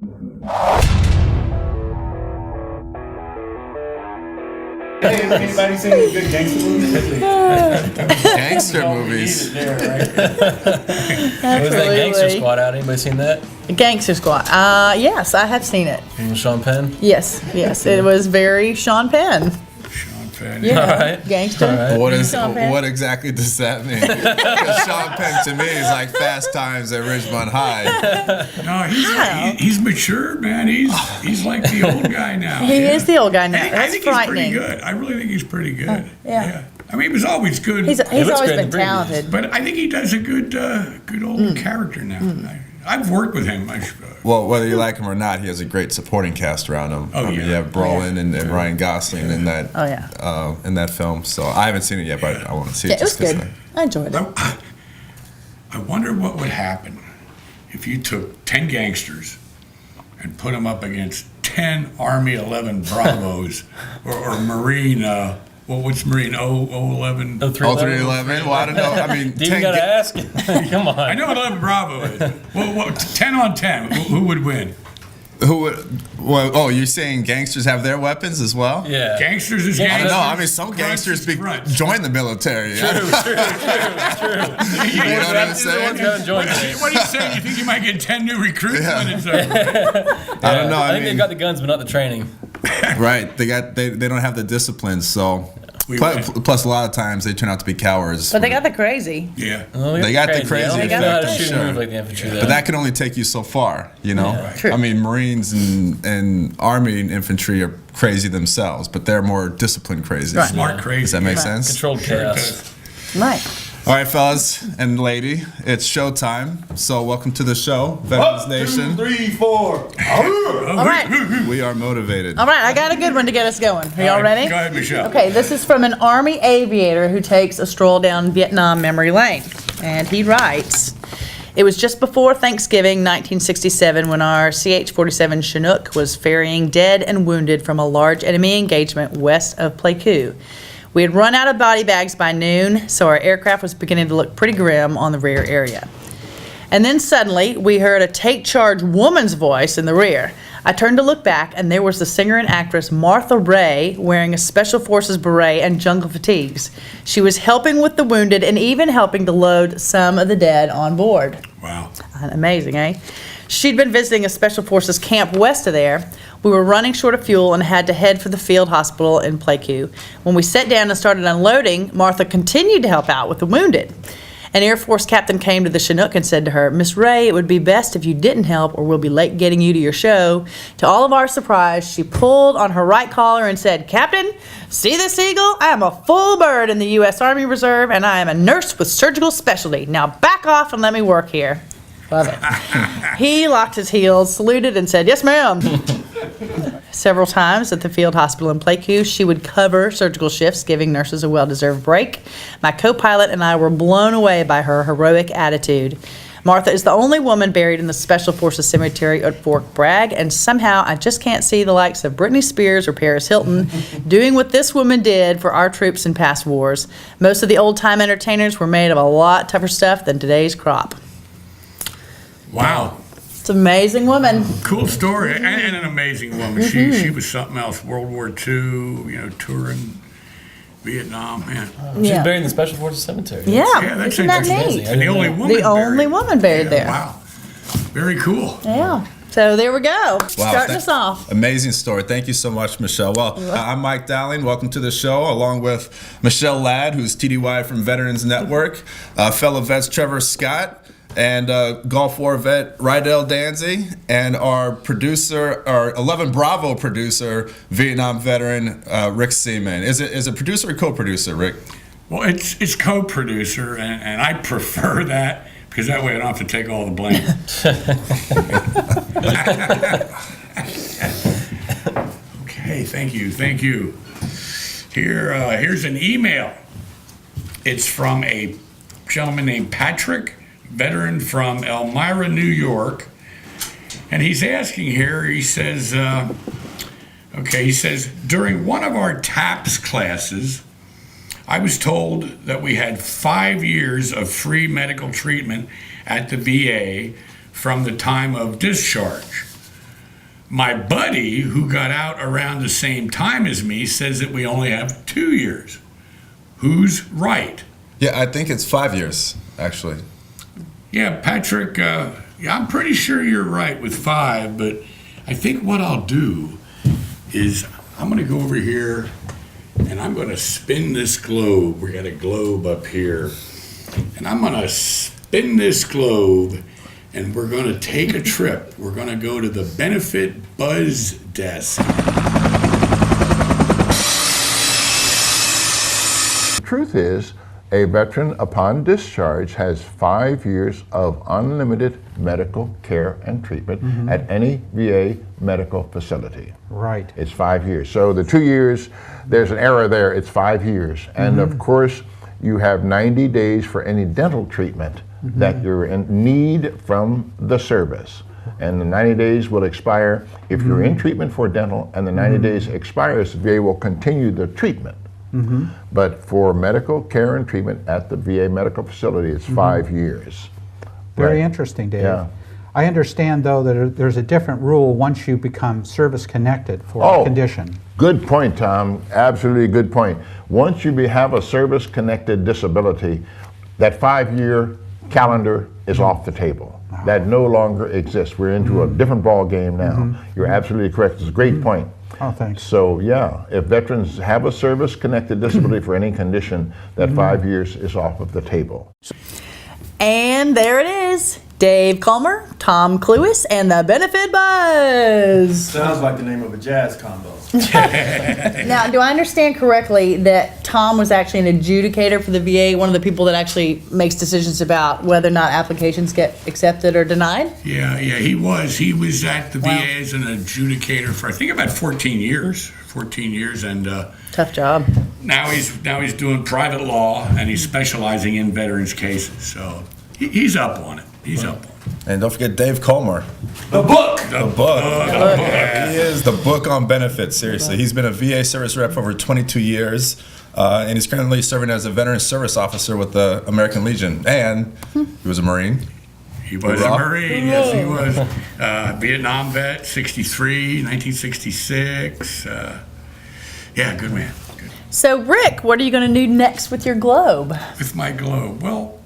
Hey, anybody seen any good gangster movies? Gangster movies. Was that Gangster Squad out? Anybody seen that? Gangster Squad. Yes, I have seen it. From Sean Penn? Yes. It was very Sean Penn. Sean Penn. Yeah, All right. gangster. All right. What exactly does that mean? Because Sean Penn to me is like Fast Times at Ridgemont High. No, he's mature, man. He's like the old guy now. He is the old guy now. I That's think frightening. he's pretty good. I really think he's pretty good. Yeah. I mean, he was always good. He's looks always great in been the previews. talented. But I think he does a good old character now. I've worked with him. Well, whether you like him or not, he has a great supporting cast around him. Oh, I mean, yeah. you have Brolin and Ryan Gosling in that. Oh, yeah. In that film. So I haven't seen it yet, but I want to see Yeah, it. it was just 'cause good. I enjoyed it. I wonder what would happen if you took 10 gangsters and put them up against 10 Army 11 Bravos or Marine. What's Marine 011? 0311. Well, I don't know. I mean, You even gotta ask. Come on. I know what 11 Bravo is. Well, 10 on 10. Who would win? Who would? Well, oh, you're saying gangsters have their weapons as well? Yeah. Gangsters is I gangsters. know. I mean, some Grunts gangsters is grunts. join the military. True. You know what I'm saying? Haven't joined What yet. are you saying? You think you might get 10 new recruits when it's over? I don't know. I think mean, they've got the guns, but not the training. right? They don't have the discipline. So We plus a lot of times they turn out to be cowards. But they got the crazy. Yeah. Well, They got the crazy. crazy They don't know how to effect, shoot sure. and move like the infantry. But that can only take you so far, you know. Yeah. True. I mean, Marines and Army and infantry are crazy themselves, but they're more disciplined crazy. Right. Smart, crazy. Does that make Right. sense? Controlled Sure it chaos. does. Right. All right, fellas and lady, it's showtime. So welcome to the show, Veterans Nation. 2, 3, 4. All right. We are motivated. All right. I got a good one to get us going. Are y'all ready? Go ahead, Michelle. Okay, this is from an Army aviator who takes a stroll down Vietnam memory lane. And he writes, "It was just before Thanksgiving 1967 when our CH-47 Chinook was ferrying dead and wounded from a large enemy engagement west of Pleiku. We had run out of body bags by noon, so our aircraft was beginning to look pretty grim on the rear area. And then suddenly, we heard a take charge woman's voice in the rear. I turned to look back, and there was the singer and actress Martha Raye wearing a Special Forces beret and jungle fatigues. She was helping with the wounded and even helping to load some of the dead on board. Wow. Amazing, eh? She'd been visiting a Special Forces camp west of there. We were running short of fuel and had to head for the field hospital in Pleiku. When we sat down and started unloading, Martha continued to help out with the wounded. An Air Force captain came to the Chinook and said to her, 'Miss Raye, it would be best if you didn't help or we'll be late getting you to your show.' To all of our surprise, she pulled on her right collar and said, 'Captain, see this eagle? I am a full bird in the U.S. Army Reserve and I am a nurse with surgical specialty. Now back off and let me work here.' Love it. He locked his heels, saluted, and said, 'Yes, ma'am.' Several times at the field hospital in Pleiku, she would cover surgical shifts, giving nurses a well-deserved break. My co-pilot and I were blown away by her heroic attitude. Martha is the only woman buried in the Special Forces Cemetery at Fort Bragg, and somehow I just can't see the likes of Britney Spears or Paris Hilton doing what this woman did for our troops in past wars. Most of the old-time entertainers were made of a lot tougher stuff than today's crop." Wow. It's an amazing woman. Cool story, and an amazing woman. She was something else. World War II, touring Vietnam. Man. She's Yeah. buried in the Special Forces Cemetery. Yeah, Yeah, that's isn't that interesting. neat? And the only woman. The only woman buried there. Wow. Very cool. Yeah. So there we go. Wow, Starting us off. Amazing story. Thank you so much, Michelle. Well, I'm Mike Dowling. Welcome to the show, along with Michelle Ladd, who's TDY from Veterans Network, fellow vets Trevor Scott, and Gulf War vet Rydell Danzy, and our producer, our 11 Bravo producer, Vietnam veteran Rick Seaman. Is it producer or co-producer, Rick? Well, it's co-producer, and I prefer that because that way I don't have to take all the blame. Okay, thank you. Here's an email. It's from a gentleman named Patrick, veteran from Elmira, New York, and he's asking here. He says, during one of our TAPS classes, I was told that we had 5 years of free medical treatment at the VA from the time of discharge. My buddy, who got out around the same time as me, says that we only have 2 years. Who's right? Yeah, I think it's 5 years, actually. Yeah, Patrick, I'm pretty sure you're right with 5, but I think what I'll do is I'm going to go over here and I'm going to spin this globe. We got a globe up here. And I'm going to spin this globe and we're going to take a trip. We're going to go to the Benefit Buzz Desk. The truth is, a veteran upon discharge has 5 years of unlimited medical care and treatment at any VA medical facility. Right. It's 5 years. So the 2 years, there's an error there, it's 5 years. And of course, you have 90 days for any dental treatment that you're in need from the service. And the 90 days will expire if you're in treatment for dental, and the 90 days expires, the VA will continue the treatment. But for medical care and treatment at the VA medical facility, it's 5 years. Very Right. interesting, Dave. Yeah. I understand, though, that there's a different rule once you become service-connected for Oh. a condition. Good point, Tom. Absolutely good point. Once you have a service-connected disability, that 5-year calendar is off the table. That no longer exists. We're into a different ball game now. You're absolutely correct. It's a great point. Oh, thanks. So yeah, if veterans have a service-connected disability for any condition, that 5 years is off of the table. And there it is. Dave Culmer, Tom Cluis, and the Benefit Buzz. Sounds like the name of a jazz combo. Now, do I understand correctly that Tom was actually an adjudicator for the VA, one of the people that actually makes decisions about whether or not applications get accepted or denied? Yeah, he was. He was at the Wow. VA as an adjudicator for I think about 14 years. 14 years, and Tough job. now he's doing private law and he's specializing in veterans cases. So he's up on it. He's up on it. And don't forget Dave Colmer. The book. The book. He is the book on benefits, seriously. He's been a VA service rep for over 22 years, and he's currently serving as a veteran service officer with the American Legion. And he was a Marine. He was Hoorah. a Marine. Yes, he was. Vietnam vet, 63, 1966. Yeah, good man. Good. So, Rick, what are you going to do next with your globe? With my globe. Well,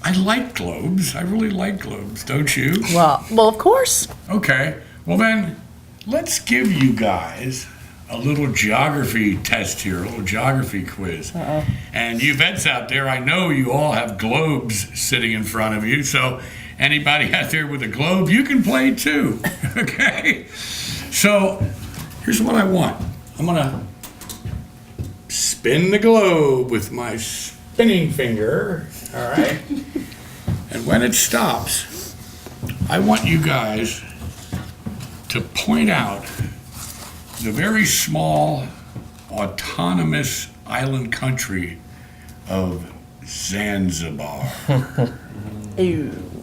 I like globes. I really like globes, don't you? Well, of course. Okay. Well, then, let's give you guys a little geography test here, a little geography quiz. And you vets out there, I know you all have globes sitting in front of you, so anybody out there with a globe, you can play too. Okay? So, here's what I want. I'm going to spin the globe with my spinning finger, all right? And when it stops, I want you guys to point out the very small autonomous island country of Zanzibar.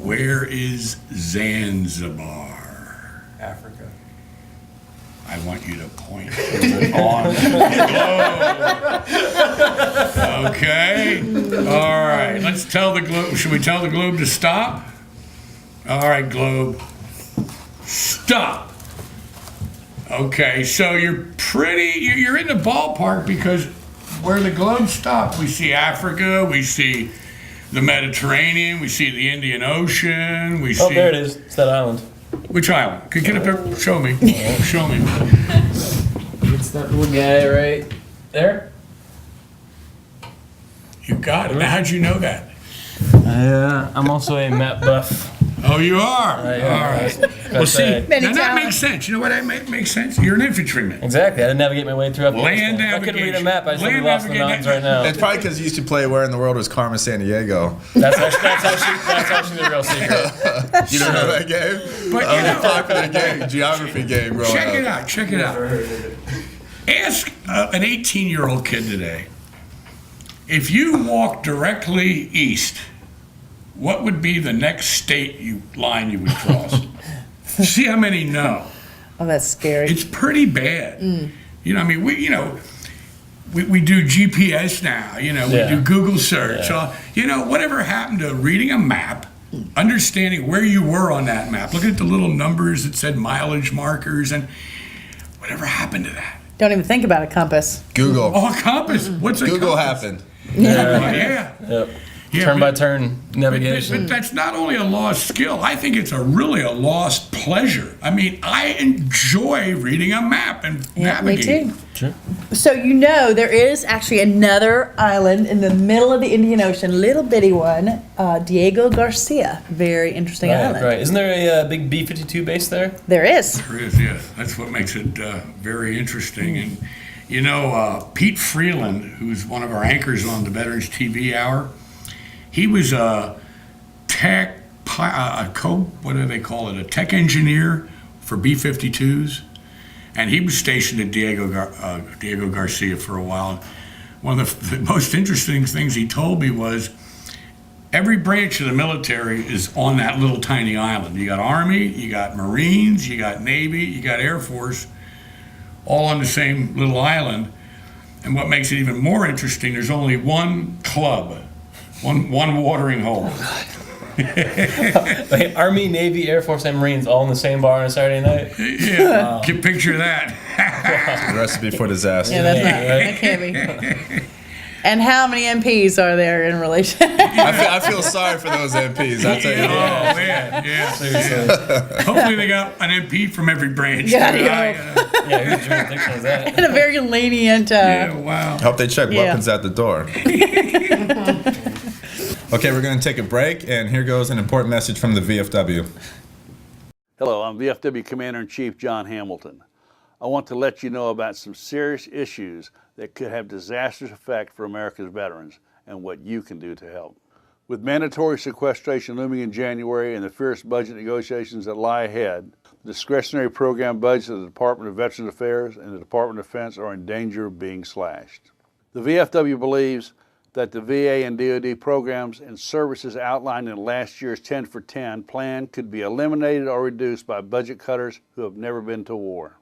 Where is Zanzibar? Africa. I want you to point to it on the globe. Okay? All right. Let's tell the globe. Should we tell the globe to stop? All right, globe. Stop. Okay, so you're in the ballpark because where the globe stopped, we see Africa, we see the Mediterranean, we see the Indian Ocean, we see... Oh, there it is. It's that island. Which island? Could get up there, show me. Show me. It's that little guy right there. You got it. Now, how'd you know that? I'm also a map buff. Oh, you are? I am. All right. Well, see, say. Many now that talents. makes sense. You know what that makes sense? You're an infantryman. Exactly. I had to navigate my way through Land Afghanistan. If I couldn't read a navigation. map, I just would be Land lost in the mountains right navigation. now. It's probably because you used to play Where in the World Was Carmen Sandiego. That's actually the real secret. You don't know that game? But, That you was a know- popular game, geography game growing Check up. it out. Check it out. Ask an 18-year-old kid today, if you walk directly east, what would be the next state line you would cross? See how many know. Oh, that's scary. It's pretty bad. You know, I mean, we do GPS now. You know, we Yeah. do Google search. Yeah. So, you know, whatever happened to reading a map understanding where you were on that map. Look at the little numbers that said mileage markers and whatever happened to that. Don't even think about a compass. Google. Oh, a compass. What's a Google compass? happened. Yeah. Yep. Yeah, Turn by but- turn navigation. But that's not only a lost skill. I think it's really a lost pleasure. I mean, I enjoy reading a map and Yeah, me navigating. too. Sure. So there is actually another island in the middle of the Indian Ocean, little bitty one, Diego Garcia. Very interesting Right, island. right. Isn't there a big B-52 base there? There is. There is, yes. That's what makes it very interesting. And you know, Pete Freeland, who's one of our anchors on the Veterans TV Hour, he was a what do they call it? A tech engineer for B-52s, and he was stationed at Diego Garcia for a while. One of the most interesting things he told me was every branch of the military is on that little tiny island. You got Army, you got Marines, you got Navy, you got Air Force, all on the same little island. And what makes it even more interesting, there's only one club, one watering hole. Wait, Army, Navy, Air Force, and Marines all in the same bar on a Saturday night? Yeah, can picture that. The recipe for disaster. Yeah, that's not. That can't be. And how many MPs are there in relation? I feel sorry for those MPs. I'll tell you Oh, that. man, yeah. Hopefully they got an MP from every branch. Yeah, too. Yeah, whose jurisdiction is that? And a very lenient. Yeah, wow. Hope they check Yeah. weapons at the door. Okay, we're going to take a break, and here goes an important message from the VFW. Hello, I'm VFW Commander-in-Chief John Hamilton. I want to let you know about some serious issues that could have disastrous effect for America's veterans and what you can do to help. With mandatory sequestration looming in January and the fierce budget negotiations that lie ahead, the discretionary program budgets of the Department of Veterans Affairs and the Department of Defense are in danger of being slashed. The VFW believes that the VA and DoD programs and services outlined in last year's 10 for 10 plan could be eliminated or reduced by budget cutters who have never been to war.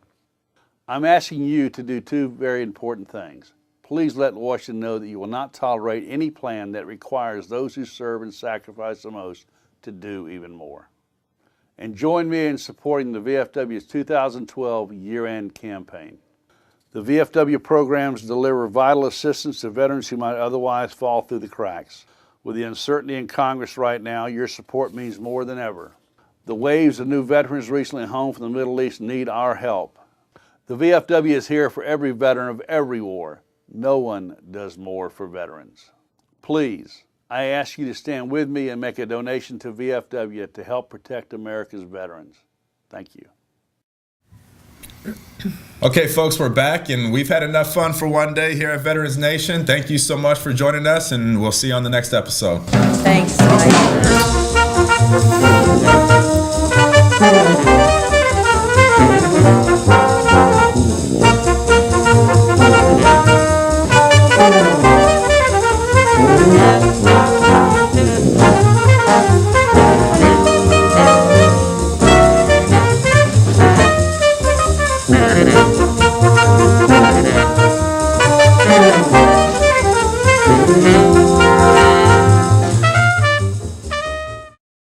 I'm asking you to do two very important things. Please let Washington know that you will not tolerate any plan that requires those who serve and sacrifice the most to do even more. And join me in supporting the VFW's 2012 year-end campaign. The VFW programs deliver vital assistance to veterans who might otherwise fall through the cracks. With the uncertainty in Congress right now, your support means more than ever. The waves of new veterans recently home from the Middle East need our help. The VFW is here for every veteran of every war. No one does more for veterans. Please, I ask you to stand with me and make a donation to VFW to help protect America's veterans. Thank you. Okay, folks, we're back, and we've had enough fun for one day here at Veterans Nation. Thank you so much for joining us, and we'll see you on the next episode. Thanks. Bye.